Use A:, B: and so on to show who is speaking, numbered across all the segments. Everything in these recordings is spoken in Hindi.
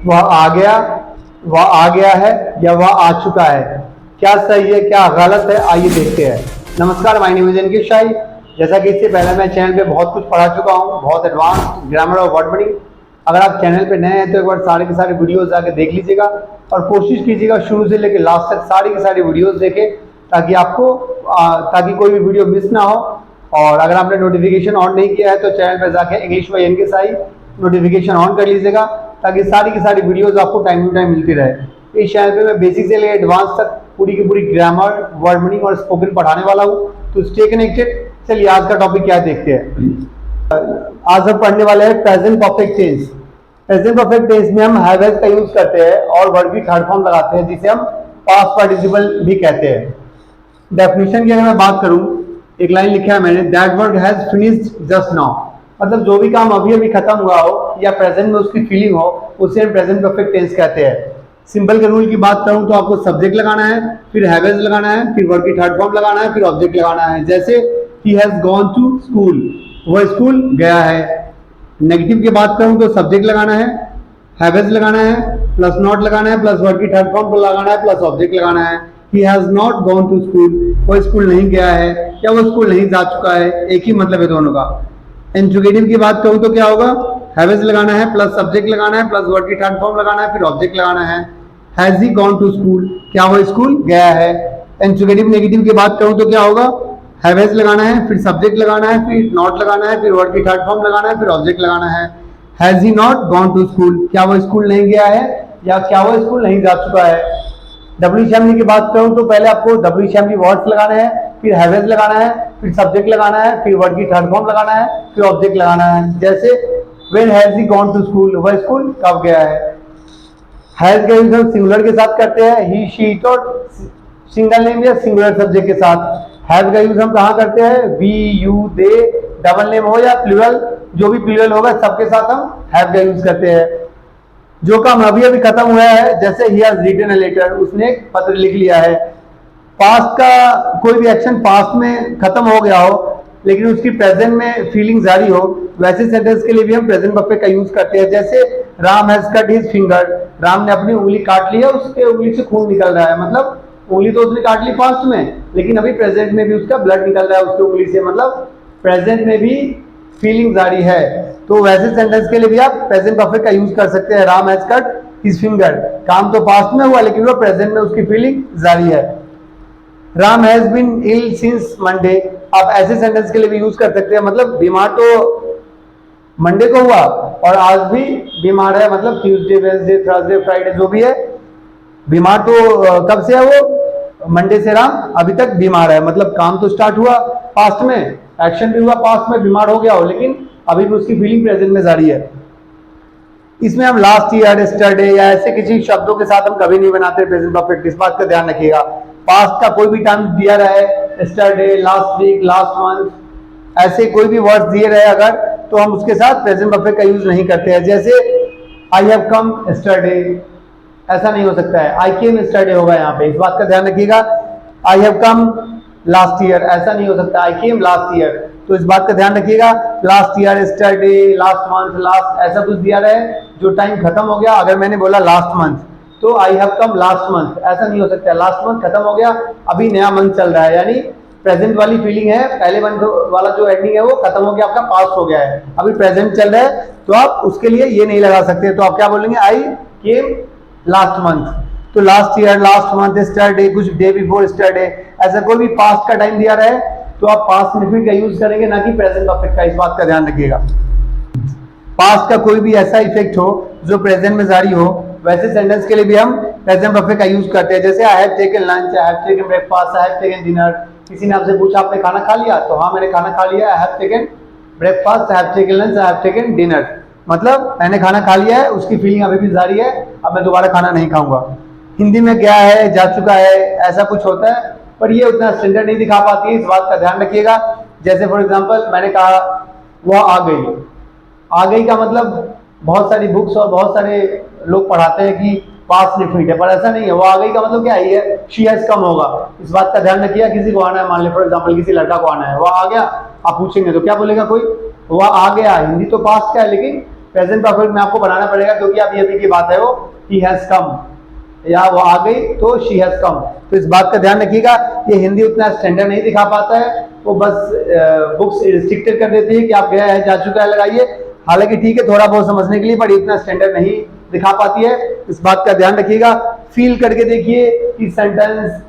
A: वह आ गया, वह आ गया है या वह आ चुका है। क्या सही है, क्या गलत है, आइए देखते हैं। नमस्कार, माय नेम इज अंकित शाही। जैसा कि इससे पहले मैं चैनल पे बहुत कुछ पढ़ा चुका हूँ, बहुत एडवांस ग्रामर और वर्ड मीनिंग। अगर आप चैनल पे नए हैं तो एक बार सारे के सारे वीडियोस जाके देख लीजिएगा और कोशिश कीजिएगा शुरू से लेकर लास्ट तक सारी की सारी वीडियोस देखें, ताकि आपको ताकि कोई भी वीडियो मिस ना हो। और अगर आपने नोटिफिकेशन ऑन नहीं किया है तो चैनल पर जाके English by NK Sai notification on कर लीजिएगा, ताकि सारी की सारी वीडियोस आपको टाइम टू टाइम मिलती रहे। इस चैनल पे मैं बेसिक से लेकर एडवांस तक पूरी की पूरी ग्रामर, वर्ड मीनिंग और स्पोकन पढ़ाने वाला हूँ, तो स्टे कनेक्टेड। चलिए आज का टॉपिक क्या देखते हैं। आज हम पढ़ने वाले हैं present perfect tense. Present perfect tense में हम हैव हैज का यूज करते हैं और वर्ब की थर्ड फॉर्म लगाते हैं, जिसे हम पास्ट पार्टिसिपल भी कहते हैं। डेफिनेशन की अगर मैं बात करूं, एक लाइन लिखा है मैंने, that work has finished just now. मतलब जो भी काम अभी अभी खत्म हुआ हो या प्रेजेंट में उसकी फीलिंग हो, उसे हम प्रेजेंट परफेक्ट टेंस कहते हैं। सिंपल के रूल की बात करूं तो आपको सब्जेक्ट लगाना है, फिर हैव हैज लगाना है, फिर वर्ब की थर्ड फॉर्म लगाना है, फिर ऑब्जेक्ट लगाना है। जैसे he has gone to school, वह स्कूल गया है। नेगेटिव की बात करूं तो सब्जेक्ट लगाना है, हैव हैज लगाना है, प्लस नॉट लगाना है, प्लस वर्ब की थर्ड फॉर्म लगाना है, प्लस ऑब्जेक्ट लगाना है। He has not gone to school, वह स्कूल नहीं गया है या वह स्कूल नहीं जा चुका है, एक ही मतलब है दोनों का। इंट्रोगेटिव की बात करूं तो क्या होगा, हैव हैज लगाना है, प्लस सब्जेक्ट लगाना है, प्लस वर्ब की थर्ड फॉर्म लगाना है, फिर ऑब्जेक्ट लगाना है। Has he gone to school, क्या वह स्कूल गया है। इंट्रोगेटिव नेगेटिव की बात करूं तो क्या होगा, हैव हैज लगाना है, फिर सब्जेक्ट लगाना है, फिर नॉट लगाना है, फिर वर्ब की थर्ड फॉर्म लगाना है, फिर ऑब्जेक्ट लगाना है। Has he not gone to school, क्या वो स्कूल नहीं गया है या क्या वो स्कूल नहीं जा चुका है। डब्ल्यू शैमली की बात करूं तो पहले आपको डब्ल्यू शैमली वर्ड्स लगाने हैं, फिर हैव हैज लगाना है, फिर सब्जेक्ट लगाना है, फिर वर्ब की थर्ड फॉर्म लगाना है, फिर ऑब्जेक्ट लगाना है। जैसे when has he gone to school, वह स्कूल कब गया है। हैज का यूज हम सिंगुलर के साथ करते हैं, ही शी इट, और सिंगल नेम या सिंगुलर सब्जेक्ट के साथ। हैव का यूज हम कहाँ करते हैं, we, you, they, double name हो या प्लूरल, जो भी प्लूरल होगा सबके साथ हम हैव का यूज करते हैं। जो काम अभी अभी खत्म हुआ है, जैसे he has written a letter, उसने एक पत्र लिख लिया है। पास्ट का कोई भी एक्शन पास्ट में खत्म हो गया हो लेकिन उसकी प्रेजेंट में फीलिंग जारी हो, वैसे सेंटेंस के लिए भी हम प्रेजेंट परफेक्ट का यूज करते हैं। जैसे Ram has cut his finger, Ram ने अपनी उंगली काट ली है, उसके उंगली से खून निकल रहा है। मतलब उंगली तो उसने काट ली पास्ट में, लेकिन अभी प्रेजेंट में भी उसका ब्लड निकल रहा है उसकी उंगली से, मतलब प्रेजेंट में भी फीलिंग जारी है। तो वैसे सेंटेंस के लिए भी आप प्रेजेंट परफेक्ट का यूज कर सकते हैं। Ram has cut his finger, काम तो पास्ट में हुआ लेकिन वो प्रेजेंट में उसकी फीलिंग जारी है। Ram has been ill since Monday, आप ऐसे सेंटेंस के लिए भी यूज कर सकते हैं। मतलब बीमार तो मंडे को हुआ और आज भी बीमार है, मतलब ट्यूसडे, वेडनेसडे, थर्सडे, फ्राइडे जो भी है, बीमार तो कब से है वो, मंडे से राम अभी तक बीमार है। मतलब काम तो स्टार्ट हुआ पास्ट में, एक्शन भी हुआ पास्ट में, बीमार हो गया हो, लेकिन अभी भी उसकी फीलिंग प्रेजेंट में जारी है। इसमें हम लास्ट ईयर, यस्टरडे या ऐसे किसी शब्दों के साथ हम कभी नहीं बनाते प्रेजेंट परफेक्ट, इस बात का ध्यान रखिएगा। पास्ट का कोई भी टाइम दिया रहे, yesterday, last week, last month, ऐसे कोई भी वर्ड दिए रहे अगर, तो हम उसके साथ प्रेजेंट परफेक्ट का यूज नहीं करते हैं। जैसे आई हैव कम यस्टरडे, ऐसा नहीं हो सकता है, आई केम यस्टरडे होगा यहाँ पे, इस बात का ध्यान रखिएगा। I have come last year, ऐसा नहीं हो सकता, आई केम लास्ट ईयर, तो इस बात का ध्यान रखिएगा। Last year, yesterday, last month, last, ऐसा कुछ दिया रहे जो टाइम खत्म हो गया। अगर मैंने बोला लास्ट मंथ तो I have come last month, ऐसा नहीं हो सकता। लास्ट मंथ खत्म हो गया, अभी नया मंथ चल रहा है, यानी प्रेजेंट वाली फीलिंग है, पहले मंथ वाला जो एंडिंग है वो खत्म हो गया, आपका पास्ट हो गया है, अभी प्रेजेंट चल रहा है, तो आप उसके लिए ये नहीं लगा सकते। तो आप क्या बोलेंगे, आई केम लास्ट मंथ। तो last year, last month, yesterday, कुछ डे बिफोर यस्टरडे, ऐसा कोई भी पास्ट का टाइम दिया रहा है तो आप पास्ट इंडेफिनिट का यूज करेंगे, ना कि प्रेजेंट परफेक्ट का, इस बात का ध्यान रखिएगा। पास्ट का कोई भी ऐसा इफेक्ट हो जो प्रेजेंट में जारी हो, वैसे सेंटेंस के लिए भी हम प्रेजेंट परफेक्ट का यूज करते हैं। जैसे I have taken lunch, I have taken breakfast, I have taken dinner. किसी ने आपसे पूछा आपने खाना खा लिया, तो हाँ मैंने खाना खा लिया, I have taken breakfast, I have taken lunch, I have taken dinner. मतलब मैंने खाना खा लिया है, उसकी फीलिंग अभी भी जारी है, अब मैं दोबारा खाना नहीं खाऊंगा। हिंदी में गया है, जा चुका है, ऐसा कुछ होता है, पर ये उतना स्टैंडर्ड नहीं दिखा पाती है, इस बात का ध्यान रखिएगा। जैसे फॉर एग्जांपल मैंने कहा वह आ गई, आ गई का मतलब बहुत सारी बुक्स और बहुत सारे लोग पढ़ाते हैं कि पास्ट इंडेफिनिट है, पर ऐसा नहीं है। वो आ गई का मतलब क्या है, शी हैज कम होगा, इस बात का ध्यान रखिएगा। किसी को आना है, मान ले फॉर एग्जांपल किसी लड़का को आना है, वह आ गया, आप पूछेंगे तो क्या बोलेगा कोई, वह आ गया, हिंदी तो पास्ट का है लेकिन प्रेजेंट परफेक्ट में आपको बनाना पड़ेगा, क्योंकि आप ये भी की बात है वो ही हैज कम या वो आ गई तो शी हैज कम। तो इस बात का ध्यान रखिएगा, ये हिंदी उतना स्टैंडर्ड नहीं दिखा पाता है, वो बस बुक्स रिस्ट्रिक्टेड कर देती है कि आप गया है जा चुका है लगाइए। हालांकि ठीक है थोड़ा बहुत समझने के लिए, पर इतना स्टैंडर्ड नहीं दिखा पाती है। इस बात का ध्यान रखिएगा। फील करके देखिए कि सेंटेंस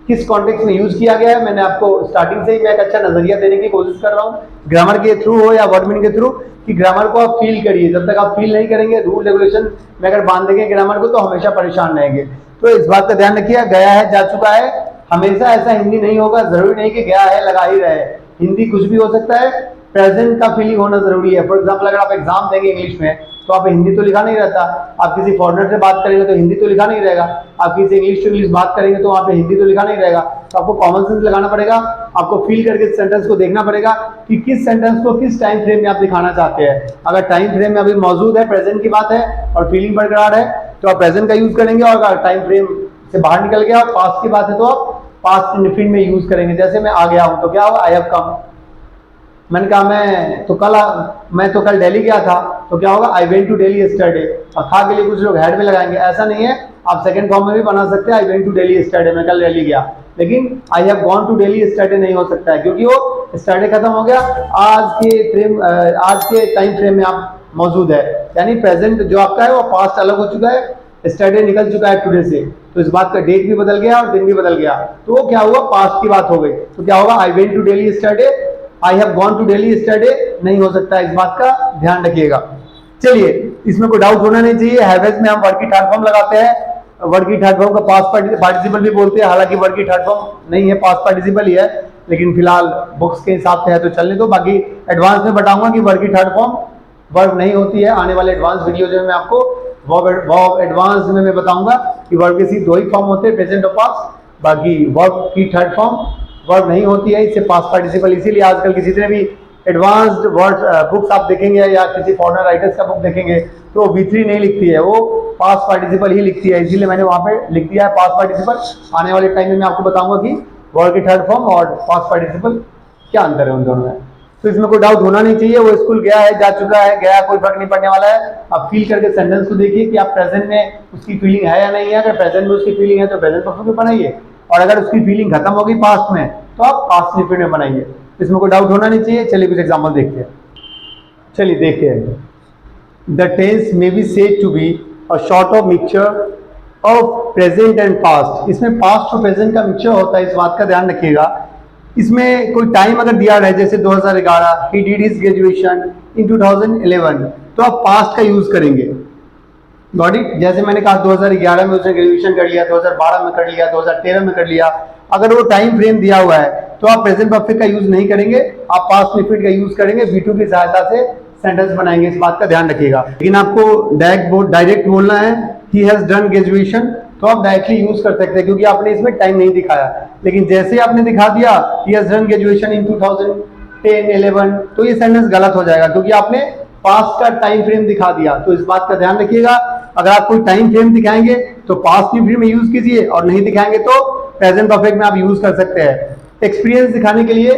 A: किस कॉन्टेक्स्ट में यूज किया गया है। मैंने आपको स्टार्टिंग से ही मैं एक अच्छा नजरिया देने की कोशिश कर रहा हूँ, ग्रामर के थ्रू हो या वर्ड मीनिंग के थ्रू, कि ग्रामर को आप फील करिए। जब तक आप फील नहीं करेंगे, रूल रेगुलेशन में अगर बांध देंगे ग्रामर को, तो हमेशा परेशान रहेंगे। तो इस बात का ध्यान रखिए, गया है जा चुका है हमेशा ऐसा हिंदी नहीं होगा। जरूरी नहीं कि गया है लगा ही रहे, हिंदी कुछ भी हो सकता है। प्रेजेंट का फीलिंग होना जरूरी है। फॉर एग्जाम्पल अगर आप एग्जाम देंगे इंग्लिश में, तो आप हिंदी तो लिखा नहीं रहता। आप किसी फॉरेनर से बात करेंगे तो हिंदी तो लिखा नहीं रहेगा। आप किसी इंग्लिश टू इंग्लिश बात करेंगे तो वहां पे हिंदी तो लिखा नहीं रहेगा। तो आपको कॉमन सेंस लगाना पड़ेगा, आपको फील करके सेंटेंस को देखना पड़ेगा कि किस सेंटेंस को किस टाइम फ्रेम में आप दिखाना चाहते हैं। अगर टाइम फ्रेम में अभी मौजूद है, प्रेजेंट की बात है और फीलिंग बरकरार है, तो आप प्रेजेंट का यूज करेंगे। और अगर टाइम फ्रेम से बाहर निकल गया और पास्ट की बात है, तो आप पास्ट इंडेफिनिट में यूज करेंगे। जैसे मैं आ गया हूं तो क्या होगा, आई हैव कम। मैंने कहा मैं तो कल दिल्ली गया था, तो क्या होगा, I went to Delhi yesterday. और था के लिए कुछ लोग हेड में लगाएंगे, ऐसा नहीं है। आप सेकंड फॉर्म में भी बना सकते हैं, I went to Delhi yesterday, मैं कल दिल्ली गया। लेकिन I have gone to Delhi yesterday नहीं हो सकता है, क्योंकि वो यस्टरडे खत्म हो गया, आज के टाइम फ्रेम में आप मौजूद है। यानी प्रेजेंट जो आपका है वो पास्ट अलग हो चुका है, यस्टरडे निकल चुका है टुडे से। तो इस बात का डेट भी बदल गया और दिन भी बदल गया, तो वो क्या हुआ, पास्ट की बात हो गई। तो क्या होगा, I went to Delhi yesterday, I have gone to Delhi yesterday नहीं हो सकता। इस बात का ध्यान रखिएगा। चलिए, इसमें कोई डाउट होना नहीं चाहिए। हैवेज में हम वर्ड की थर्ड फॉर्म लगाते हैं। वर्ड की थर्ड फॉर्म का पास्ट पार्टिसिपल भी बोलते हैं, हालांकि वर्ड की थर्ड फॉर्म नहीं है, पास्ट पार्टिसिपल ही है। लेकिन फिलहाल बुक्स के हिसाब से है तो चलने दो। बाकी एडवांस में बताऊंगा कि वर्ड की थर्ड फॉर्म वर्ब नहीं होती है। आने वाले एडवांस वीडियो जो मैं आपको वर्ब एडवांस में मैं बताऊंगा कि वर्ब के सिर्फ दो ही फॉर्म होते हैं, प्रेजेंट और पास्ट। बाकी वर्ब की थर्ड फॉर्म वर्ब नहीं होती है, इससे पास्ट पार्टिसिपल। इसीलिए आजकल किसी ने भी एडवांस्ड वर्ड बुक्स आप देखेंगे या किसी फॉरेनर राइटर्स का बुक देखेंगे, तो V3 नहीं लिखती है, वो पास्ट पार्टिसिपल ही लिखती है। इसीलिए मैंने वहां पे लिख दिया है पास्ट पार्टिसिपल। आने वाले टाइम में मैं आपको बताऊंगा कि वर्ड की थर्ड फॉर्म और पास्ट पार्टिसिपल क्या अंतर है उन दोनों में। तो इसमें कोई डाउट होना नहीं चाहिए। वो स्कूल गया है, जा चुका है, गया, कोई फर्क नहीं पड़ने वाला है। आप फील करके सेंटेंस को देखिए कि आप प्रेजेंट में उसकी फीलिंग है या नहीं है। अगर प्रेजेंट में उसकी फीलिंग है तो प्रेजेंट परफेक्ट में बनाइए, और अगर उसकी फीलिंग खत्म होगी पास्ट में, तो आप पास्ट इंडेफिनिट में बनाइए। इसमें कोई डाउट होना नहीं चाहिए। चलिए कुछ एग्जांपल देखते हैं। चलिए देखते हैं। The tense may be said to be a sort of mixture of present and past. इसमें पास्ट और प्रेजेंट का मिक्सचर होता है, इस बात का ध्यान रखिएगा। इसमें कोई टाइम अगर दिया रहे, जैसे 2011 he did his graduation in 2011, तो आप पास्ट का यूज करेंगे। Got it. जैसे मैंने कहा 2011 में उसने ग्रेजुएशन कर लिया, 2012 में कर लिया, 2013 में कर लिया। अगर वो टाइम फ्रेम दिया हुआ है तो आप प्रेजेंट परफेक्ट का यूज नहीं करेंगे, आप पास्ट इंडेफिनिट का यूज करेंगे। V2 की सहायता से सेंटेंस बनाएंगे, इस बात का ध्यान रखिएगा। लेकिन आपको डायरेक्ट बोलना है ही हैज डन ग्रेजुएशन, तो आप डायरेक्टली यूज कर सकते हैं, क्योंकि आपने इसमें टाइम नहीं दिखाया। लेकिन जैसे आपने दिखा दिया he has done graduation in 2010-11, तो ये सेंटेंस गलत हो जाएगा, क्योंकि आपने पास्ट का टाइम फ्रेम दिखा दिया। तो इस बात का ध्यान रखिएगा। अगर आप कोई टाइम फ्रेम दिखाएंगे तो पास्ट इंडेफिनिट में यूज कीजिए, और नहीं दिखाएंगे तो प्रेजेंट परफेक्ट में आप यूज कर सकते हैं। एक्सपीरियंस दिखाने के लिए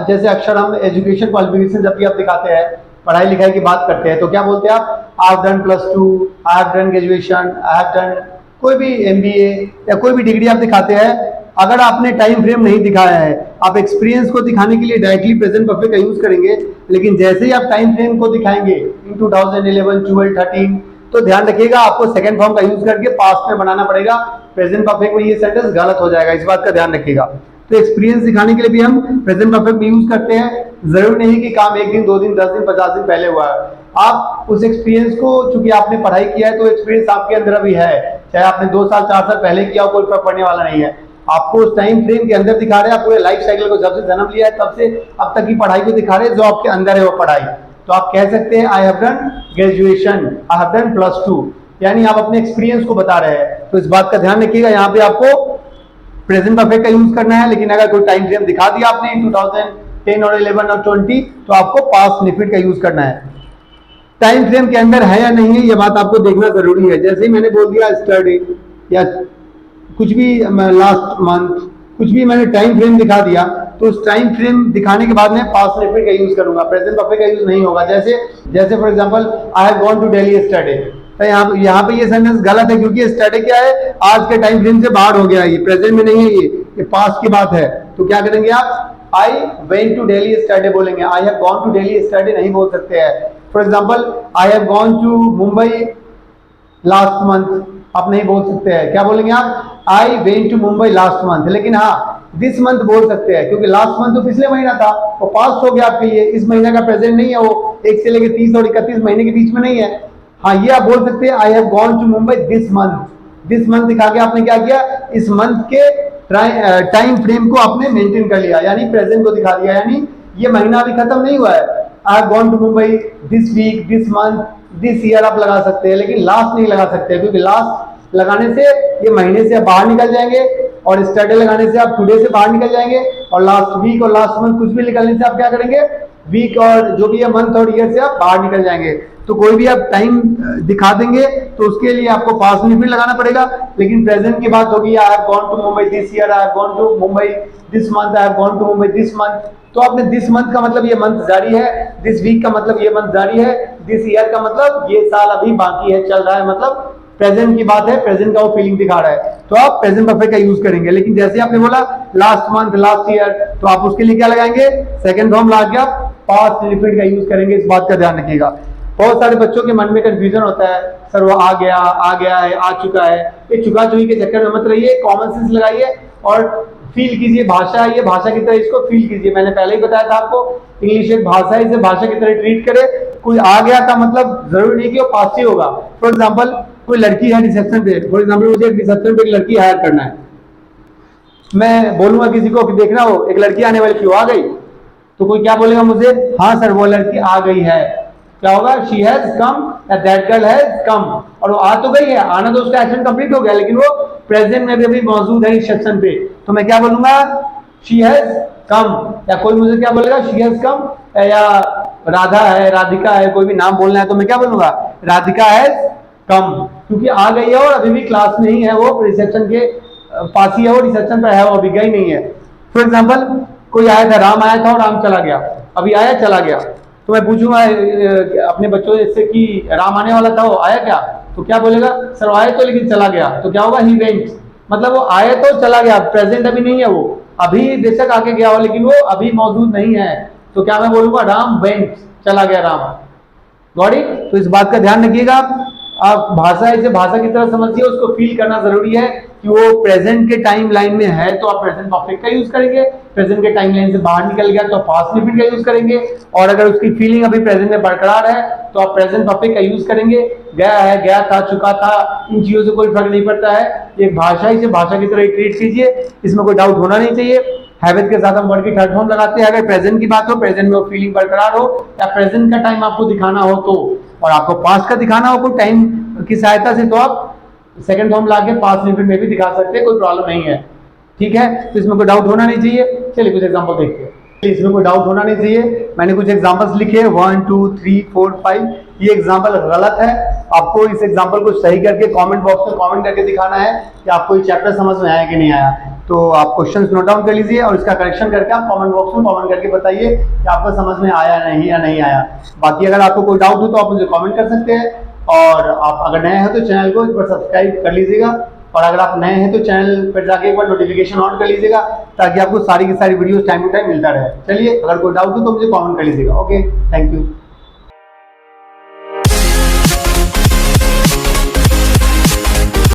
A: जैसे अक्सर हम एजुकेशन क्वालिफिकेशन जब भी आप दिखाते हैं, पढ़ाई लिखाई की बात करते हैं, तो क्या बोलते हैं आप, I have done +2, I have done graduation, I have done कोई भी MBA या कोई भी डिग्री आप दिखाते हैं। अगर आपने टाइम फ्रेम नहीं दिखाया है, आप एक्सपीरियंस को दिखाने के लिए डायरेक्टली प्रेजेंट परफेक्ट का यूज करेंगे। लेकिन जैसे ही आप टाइम फ्रेम को दिखाएंगे इन 2011, 12, 13, तो ध्यान रखिएगा आपको सेकंड फॉर्म का यूज करके पास्ट में बनाना पड़ेगा। प्रेजेंट परफेक्ट में ये सेंटेंस गलत हो जाएगा, इस बात का ध्यान रखिएगा। तो एक्सपीरियंस दिखाने के लिए भी हम प्रेजेंट परफेक्ट में यूज करते हैं। जरूरी नहीं कि काम 1 दिन, 2 दिन, 10 दिन, 50 दिन पहले हुआ है। आप उस एक्सपीरियंस को, चूंकि आपने पढ़ाई किया है तो एक्सपीरियंस आपके अंदर अभी है, चाहे आपने 2 साल 4 साल पहले किया हो, कोई फर्क पड़ने वाला नहीं है। आपको उस टाइम फ्रेम के अंदर दिखा रहे हैं, आप पूरे लाइफ साइकिल को, जब से जन्म लिया है तब से अब तक की पढ़ाई को दिखा रहे हैं, जो आपके अंदर है वो पढ़ाई। तो आप कह सकते हैं I have done graduation, I have done +2, यानी आप अपने एक्सपीरियंस को बता रहे हैं। तो इस बात का ध्यान रखिएगा, यहाँ पे आपको प्रेजेंट परफेक्ट का यूज करना है। लेकिन अगर कोई टाइम फ्रेम दिखा दिया आपने 2010 और 11 और 20, तो आपको पास्ट इंडेफिनिट का यूज करना है। टाइम फ्रेम के अंदर है या नहीं है, ये बात आपको देखना जरूरी है। जैसे ही मैंने बोल दिया स्टडी या कुछ भी लास्ट मंथ, कुछ भी मैंने टाइम फ्रेम दिखा दिया, तो उस टाइम फ्रेम दिखाने के बाद मैं पास्ट लिमिट का यूज करूंगा, प्रेजेंट परफेक्ट का यूज नहीं होगा। जैसे for example I have gone to Delhi yesterday, तो यहाँ पे ये सेंटेंस गलत है क्योंकि यस्टरडे क्या है, आज के टाइम फ्रेम से बाहर हो गया, ये प्रेजेंट में नहीं है, ये पास्ट की बात है। तो क्या करेंगे आप, I went to Delhi yesterday बोलेंगे, I have gone to Delhi yesterday नहीं बोल सकते हैं। For example I have gone to Mumbai last month, आप नहीं बोल सकते हैं। क्या बोलेंगे आप, I went to Mumbai last month. लेकिन हाँ, दिस मंथ बोल सकते हैं क्योंकि लास्ट मंथ तो पिछले महीना था, वो पास्ट हो गया आपके लिए, इस महीने का प्रेजेंट नहीं है, वो 1 से लेकर 30 और 31 महीने के बीच में नहीं है। हाँ, ये आप बोल सकते हैं, I have gone to Mumbai this month. This month दिखा के आपने क्या किया, इस मंथ के टाइम फ्रेम को आपने मेंटेन कर लिया, यानी प्रेजेंट को दिखा दिया, यानी ये महीना अभी खत्म नहीं हुआ है। I have gone to Mumbai this week, this month, this year आप लगा सकते हैं, लेकिन लास्ट नहीं लगा सकते क्योंकि लास्ट लगाने से ये महीने से आप बाहर निकल जाएंगे, और स्टरडे लगाने से आप टुडे से बाहर निकल जाएंगे, और लास्ट वीक और लास्ट मंथ कुछ भी निकलने से आप क्या करेंगे, वीक और जो भी है मंथ और ईयर से आप बाहर निकल जाएंगे। तो कोई भी आप टाइम दिखा देंगे तो उसके लिए आपको पास्ट लिमिट लगाना पड़ेगा। लेकिन प्रेजेंट की बात होगी, I have gone to Mumbai this year, I have gone to Mumbai this month, I have gone to Mumbai this month. तो आपने दिस मंथ का मतलब ये मंथ जारी है, दिस वीक का मतलब ये मंथ जारी है, दिस ईयर का मतलब ये साल अभी बाकी है, चल रहा है, मतलब प्रेजेंट की बात है, प्रेजेंट का वो फीलिंग दिखा रहा है। तो आप प्रेजेंट परफेक्ट का यूज करेंगे। लेकिन जैसे आपने बोला लास्ट मंथ, लास्ट ईयर, तो आप उसके लिए क्या लगाएंगे, सेकंड फॉर्म लगा के आप पास्ट लिमिट का यूज करेंगे। इस बात का ध्यान रखिएगा। बहुत सारे बच्चों के मन में कंफ्यूजन होता है, सर वो आ गया है, आ चुका है, ये चुका चुकी के चक्कर में मत रहिए, कॉमन सेंस लगाइए और फील कीजिए। भाषा है, ये भाषा की तरह इसको फील कीजिए। मैंने पहले ही बताया था आपको, इंग्लिश एक भाषा है, इसे भाषा की तरह ट्रीट करे। कोई आ गया का मतलब जरूरी नहीं कि वो पास्ट ही होगा। फॉर एग्जाम्पल, कोई लड़की है रिसेप्शन पे, फॉर एग्जाम्पल मुझे रिसेप्शन पे एक लड़की हायर करना है, मैं बोलूंगा किसी को कि देखना हो एक लड़की आने वाली थी, वो आ गई, तो कोई क्या बोलेगा मुझे, हाँ सर वो लड़की आ गई है। क्या होगा, शी हैज कम या दैट गर्ल हैज कम, और वो आ तो गई है, आना तो उसका एक्शन कंप्लीट हो गया, लेकिन वो प्रेजेंट में भी अभी मौजूद है रिसेप्शन पे। तो मैं क्या बोलूंगा, शी हैज कम। या कोई मुझे क्या बोलेगा, शी हैज कम, या राधा है, राधिका है, कोई भी नाम बोलना है तो मैं क्या बोलूंगा, राधिका हैज कम, क्योंकि आ गई है और अभी भी क्लास में ही है, वो रिसेप्शन के पास ही है, वो रिसेप्शन पर है, वो अभी गई नहीं है। फॉर एग्जाम्पल, कोई आया था, राम आया था और राम चला गया, अभी आया चला गया, तो मैं पूछूंगा अपने बच्चों से कि राम आने वाला था, वो आया क्या, तो क्या बोलेगा, सर आए तो लेकिन चला गया। तो क्या होगा, ही वेंट, मतलब वो आए तो चला गया, प्रेजेंट अभी नहीं है, वो अभी बेशक आके गया हो लेकिन वो अभी मौजूद नहीं है। तो क्या मैं बोलूंगा, राम वेंट, चला गया राम। Got it? तो इस बात का ध्यान रखिएगा। आप भाषा इसे भाषा की तरह समझिए, उसको फील करना जरूरी है कि वो प्रेजेंट के टाइम लाइन में है तो आप प्रेजेंट परफेक्ट का यूज करेंगे, प्रेजेंट के टाइम लाइन से बाहर निकल गया तो पास्ट लिमिट का यूज करेंगे, और अगर उसकी फीलिंग अभी प्रेजेंट में बरकरार है तो आप प्रेजेंट परफेक्ट का यूज करेंगे। गया है, गया था, चुका था, इन चीजों से कोई फर्क नहीं पड़ता है। एक भाषा इसे भाषा की तरह ट्रीट कीजिए, इसमें कोई डाउट होना नहीं चाहिए। हैबिट के साथ हम वर्ड की थर्ड फॉर्म लगाते हैं। अगर प्रेजेंट की बात हो, प्रेजेंट में वो फीलिंग बरकरार हो, या प्रेजेंट का टाइम आपको दिखाना हो तो, और आपको पास्ट का दिखाना हो कोई टाइम की सहायता से, तो आप सेकंड फॉर्म लाके पास्ट लिमिट में भी दिखा सकते हैं, कोई प्रॉब्लम नहीं है। ठीक है, तो इसमें कोई डाउट होना नहीं चाहिए। चलिए कुछ एग्जांपल देखते हैं। इसमें कोई डाउट होना नहीं चाहिए। मैंने कुछ एग्जांपल्स लिखे 1 2 3 4 5। ये एग्जांपल गलत है, आपको इस एग्जांपल को सही करके कमेंट बॉक्स में कमेंट करके दिखाना है कि आपको ये चैप्टर समझ में आया कि नहीं आया। तो आप क्वेश्चंस नोट डाउन कर लीजिए और इसका करेक्शन करके आप कमेंट बॉक्स में कमेंट करके बताइए कि आपको समझ में आया नहीं या नहीं आया। बाकी अगर आपको कोई डाउट हो तो आप मुझे कमेंट कर सकते हैं, और आप अगर नए हैं तो चैनल को एक बार सब्सक्राइब कर लीजिएगा, और अगर आप नए हैं तो चैनल पर जाके एक बार नोटिफिकेशन ऑन कर लीजिएगा ताकि आपको सारी की सारी वीडियोस टाइम टू टाइम मिलता रहे। चलिए, अगर कोई डाउट हो तो मुझे कमेंट कर लीजिएगा। Okay, thank you.